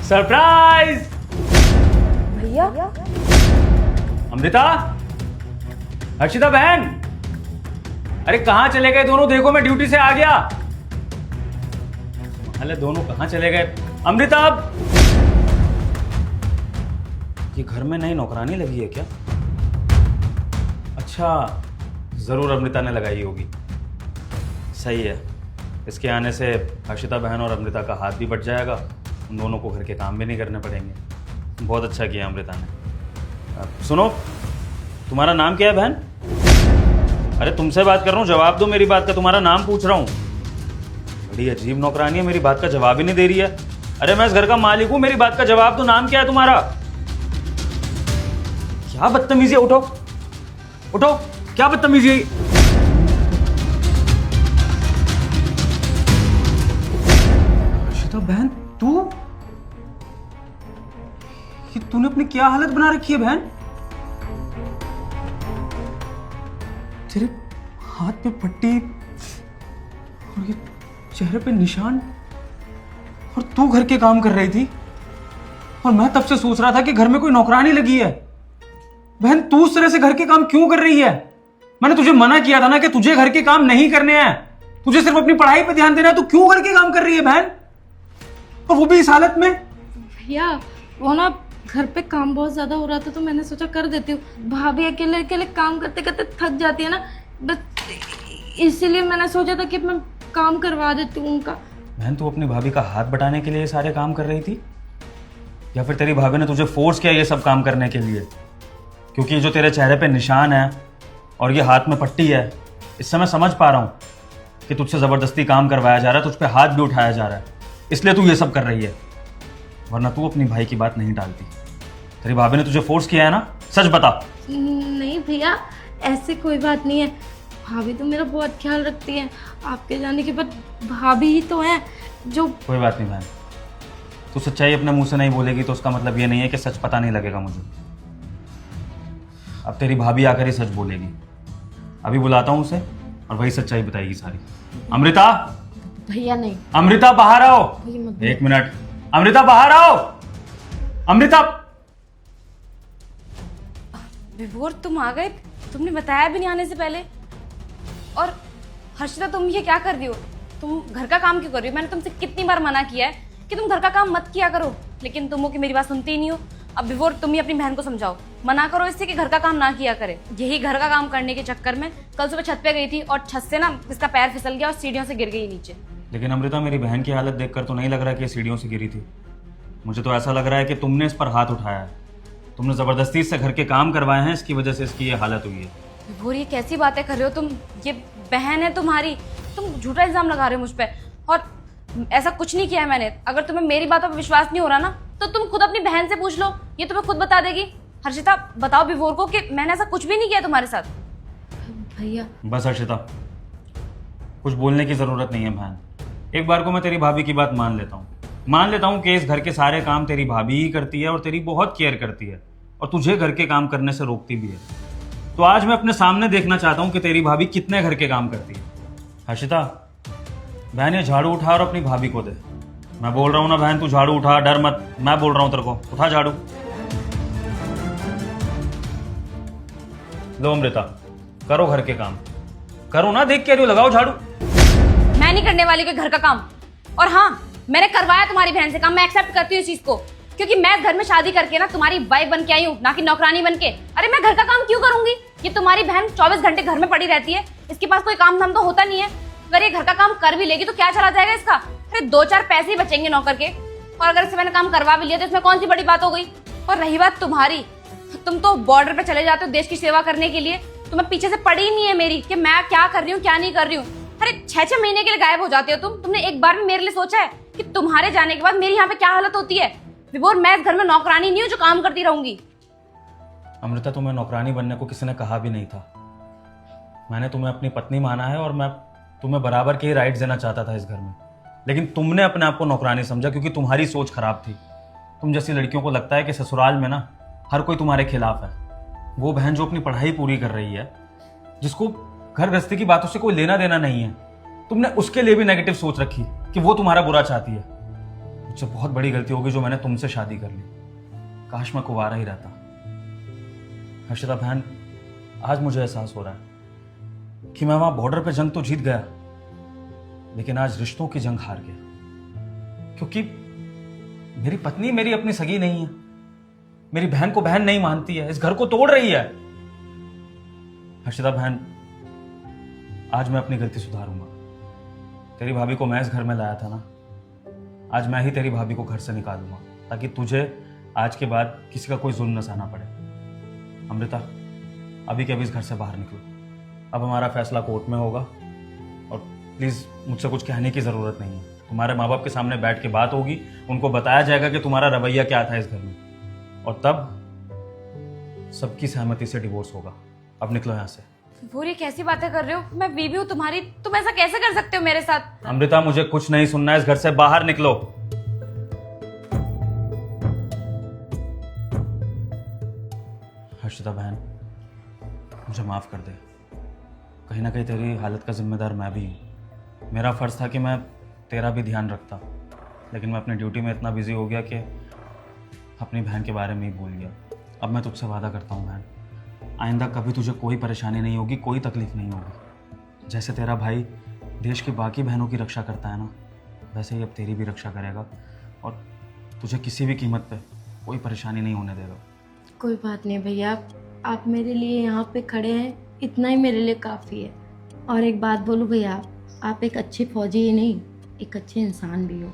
Surprise. भैया अमृता, हर्षिता बहन, अरे कहां चले गए दोनों? देखो मैं ड्यूटी से आ गया। अरे दोनों कहां चले गए? अमृता, ये घर में नई नौकरानी लगी है क्या? अच्छा, जरूर अमृता ने लगाई होगी। सही है, इसके आने से हर्षिता बहन और अमृता का हाथ भी बट जाएगा, उन दोनों को घर के काम भी नहीं करने पड़ेंगे। बहुत अच्छा किया अमृता ने। सुनो, तुम्हारा नाम क्या है बहन? अरे तुमसे बात कर रहा हूँ, जवाब दो मेरी बात का। तुम्हारा नाम पूछ रहा हूँ। बड़ी अजीब नौकरानी है, मेरी बात का जवाब ही नहीं दे रही है। अरे मैं इस घर का मालिक हूँ, मेरी बात का जवाब दो। नाम क्या है तुम्हारा? क्या बदतमीजी है? उठो उठो, क्या बदतमीजी है? हर्षिता बहन, तूने अपनी क्या हालत बना रखी है बहन? तेरे हाथ पे पट्टी और ये चेहरे पे निशान, और तू घर के काम कर रही थी, और मैं तब से सोच रहा था कि घर में कोई नौकरानी लगी है। बहन, तू उस तरह से घर के काम क्यों कर रही है? मैंने तुझे मना किया था ना कि तुझे घर के काम नहीं करने हैं, तुझे सिर्फ अपनी पढ़ाई पे ध्यान देना है। तू क्यों घर के काम कर रही है बहन, और वो भी इस हालत में? भैया वो ना घर पे काम बहुत ज्यादा हो रहा था तो मैंने सोचा कर देती हूँ। भाभी अकेले अकेले काम करते करते थक जाती है ना, बस इसीलिए मैंने सोचा था कि मैं काम करवा देती हूँ उनका। बहन, तू अपनी भाभी का हाथ बटाने के लिए ये सारे काम कर रही थी, या फिर तेरी भाभी ने तुझे फोर्स किया ये सब काम करने के लिए? क्योंकि जो तेरे चेहरे पे निशान है और ये हाथ में पट्टी है, इससे मैं समझ पा रहा हूँ कि तुझसे ज़बरदस्ती काम करवाया जा रहा है, तुझ पे हाथ भी उठाया जा रहा है, इसलिए तू ये सब कर रही है। वरना तू अपनी भाई की बात नहीं टालती। तेरी भाभी ने तुझे फोर्स किया है ना? सच बता। नहीं भैया, ऐसे कोई बात नहीं है। भाभी तो मेरा बहुत ख्याल रखती है। आपके जाने के बाद भाभी ही तो है जो। कोई बात नहीं बहन, तू सच्चाई अपने मुंह से नहीं बोलेगी तो उसका मतलब ये नहीं है कि सच पता नहीं लगेगा मुझे। अब तेरी भाभी आकर ही सच बोलेगी। अभी बुलाता हूँ उसे और वही सच्चाई बताएगी सारी। अमृता, भैया नहीं। अमृता बाहर आओ। भैया एक मिनट, अमृता बाहर आओ। अमृता। विभोर, तुम आ गए? तुमने बताया भी नहीं आने से पहले। और हर्षिता, तुम ये क्या कर रही हो? तुम घर का काम क्यों कर रही हो? मैंने तुमसे कितनी बार मना किया है कि तुम घर का काम मत किया करो, लेकिन तुम हो कि मेरी बात सुनती ही नहीं हो। अब विभोर, तुम ही अपनी बहन को समझाओ, मना करो इससे कि घर का काम ना किया करे। यही घर का काम करने के चक्कर में कल सुबह छत पे गई थी और छत से ना इसका पैर फिसल गया और सीढ़ियों से गिर गई नीचे। लेकिन अमृता, मेरी बहन की हालत देखकर तो नहीं लग रहा कि ये सीढ़ियों से गिरी थी। मुझे तो ऐसा लग रहा है कि तुमने इस पर हाथ उठाया है, तुमने जबरदस्ती से घर के काम करवाए हैं, इसकी वजह से इसकी ये हालत हुई है। विभोर, ये कैसी बातें कर रहे हो तुम? ये बहन है तुम्हारी, तुम झूठा इल्जाम लगा रहे हो मुझ पे। और ऐसा कुछ नहीं किया है मैंने। अगर तुम्हें मेरी बातों पर विश्वास नहीं हो रहा ना, तो तुम खुद अपनी बहन से पूछ लो, ये तुम्हें खुद बता देगी। हर्षिता, बताओ विभोर को कि मैंने ऐसा कुछ भी नहीं किया तुम्हारे साथ। भैया बस हर्षिता, कुछ बोलने की जरूरत नहीं है बहन। एक बार को मैं तेरी भाभी की बात मान लेता हूँ कि इस घर के सारे काम तेरी भाभी ही करती है और तेरी बहुत केयर करती है और तुझे घर के काम करने से रोकती भी है। तो आज मैं अपने सामने देखना चाहता हूँ कि तेरी भाभी कितने घर के काम करती है। हर्षिता बहन, ये झाड़ू उठा और अपनी भाभी को दे। मैं बोल रहा हूँ ना बहन, तू झाड़ू उठा, डर मत। मैं बोल रहा हूँ तेरे को, उठा झाड़ू। लो अमृता, करो घर के काम, करो ना, देख के रही हो, लगाओ झाड़ू। मैं नहीं करने वाली कोई घर का काम। और हाँ, मैंने करवाया तुम्हारी बहन से काम, मैं एक्सेप्ट करती हूँ इस चीज को, क्योंकि मैं इस घर में शादी करके ना तुम्हारी वाइफ बन के आई हूँ, ना कि नौकरानी बन के। अरे मैं घर का काम क्यों करूंगी? ये तुम्हारी बहन 24 घंटे घर में पड़ी रहती है, इसके पास कोई काम धाम तो होता नहीं है। अगर ये घर का काम कर भी लेगी तो क्या चला जाएगा इसका? अरे 2-4 पैसे ही बचेंगे नौकर के। और अगर इससे मैंने काम करवा भी लिया तो इसमें कौन सी बड़ी बात हो गई? और रही बात तुम्हारी, तुम तो बॉर्डर पे चले जाते हो देश की सेवा करने के लिए, तुम्हें पीछे से पड़ी ही नहीं है मेरी कि मैं क्या कर रही हूँ क्या नहीं कर रही हूँ। अरे 6-6 महीने के लिए गायब हो जाते हो तुम। तुमने एक बार भी मेरे लिए सोचा है कि तुम्हारे जाने के बाद मेरी यहाँ पे क्या हालत होती है? विभोर, मैं इस घर में नौकरानी नहीं हूँ जो काम करती रहूंगी। अमृता, तुम्हें नौकरानी बनने को किसी ने कहा भी नहीं था। मैंने तुम्हें अपनी पत्नी माना है और मैं तुम्हें बराबर के ही राइट्स देना चाहता था इस घर में, लेकिन तुमने अपने आप को नौकरानी समझा क्योंकि तुम्हारी सोच खराब थी। तुम जैसी लड़कियों को लगता है कि ससुराल में ना हर कोई तुम्हारे खिलाफ है। वो बहन जो अपनी पढ़ाई पूरी कर रही है, जिसको घर गृहस्थी की बातों से कोई लेना देना नहीं है, तुमने उसके लिए भी नेगेटिव सोच रखी कि वो तुम्हारा बुरा चाहती है। मुझसे बहुत बड़ी गलती होगी जो मैंने तुमसे शादी कर ली। काश मैं कुंवारा ही रहता। हर्षिता बहन, आज मुझे एहसास हो रहा है कि मैं वहां बॉर्डर पे जंग तो जीत गया, लेकिन आज रिश्तों की जंग हार गया। क्योंकि मेरी पत्नी मेरी अपनी सगी नहीं है, मेरी बहन को बहन नहीं मानती है, इस घर को तोड़ रही है। हर्षिता बहन, आज मैं अपनी गलती सुधारूंगा। तेरी भाभी को मैं इस घर में लाया था ना, आज मैं ही तेरी भाभी को घर से निकालूंगा, ताकि तुझे आज के बाद किसी का कोई जुल्म न सहना पड़े। अमृता, अभी के अभी इस घर से बाहर निकलो। अब हमारा फैसला कोर्ट में होगा, और प्लीज़ मुझसे कुछ कहने की ज़रूरत नहीं है। तुम्हारे माँ बाप के सामने बैठ के बात होगी, उनको बताया जाएगा कि तुम्हारा रवैया क्या था इस घर में, और तब सबकी सहमति से डिवोर्स होगा। अब निकलो यहाँ से। वो ये कैसी बातें कर रहे हो? मैं बीवी हूँ तुम्हारी, तुम ऐसा कैसे कर सकते हो मेरे साथ? अमृता, मुझे कुछ नहीं सुनना है, इस घर से बाहर निकलो। हर्षिता बहन, मुझे माफ कर दे। कहीं ना कहीं तेरी हालत का जिम्मेदार मैं भी हूँ। मेरा फर्ज था कि मैं तेरा भी ध्यान रखता, लेकिन मैं अपनी ड्यूटी में इतना बिजी हो गया कि अपनी बहन के बारे में ही भूल गया। अब मैं तुझसे वादा करता हूँ बहन, आइंदा कभी तुझे कोई परेशानी नहीं होगी, कोई तकलीफ नहीं होगी। जैसे तेरा भाई देश की बाकी बहनों की रक्षा करता है ना, वैसे ही अब तेरी भी रक्षा करेगा, और तुझे किसी भी कीमत पे कोई परेशानी नहीं होने देगा। कोई बात नहीं भैया, आप मेरे लिए यहाँ पे खड़े हैं, इतना ही मेरे लिए काफ़ी है। और एक बात बोलूँ भैया, आप एक अच्छे फौजी ही नहीं, एक अच्छे इंसान भी हो।